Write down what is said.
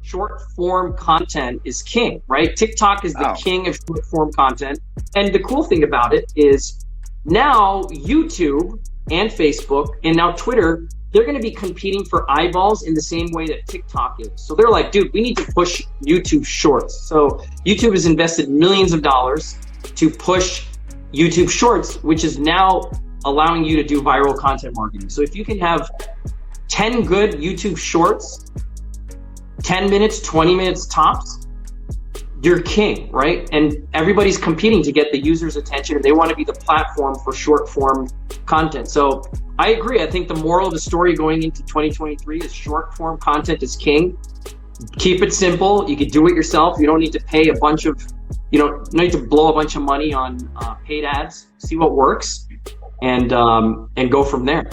short form content is king, right? TikTok is the king of short form content. And the cool thing about it is now YouTube and Facebook and now Twitter, they're going to be competing for eyeballs in the same way that TikTok is. So they're like, dude, we need to push YouTube Shorts. So YouTube has invested millions of dollars to push YouTube Shorts, which is now allowing you to do viral content marketing. So if you can have 10 good YouTube Shorts, 10 minutes, 20 minutes tops, you're king, right? And everybody's competing to get the user's attention, and they want to be the platform for short form content. So I agree. I think the moral of the story going into 2023 is short form content is king. Keep it simple. You can do it yourself. You don't need to pay a bunch of, you don't need to blow a bunch of money on paid ads. See what works and go from there.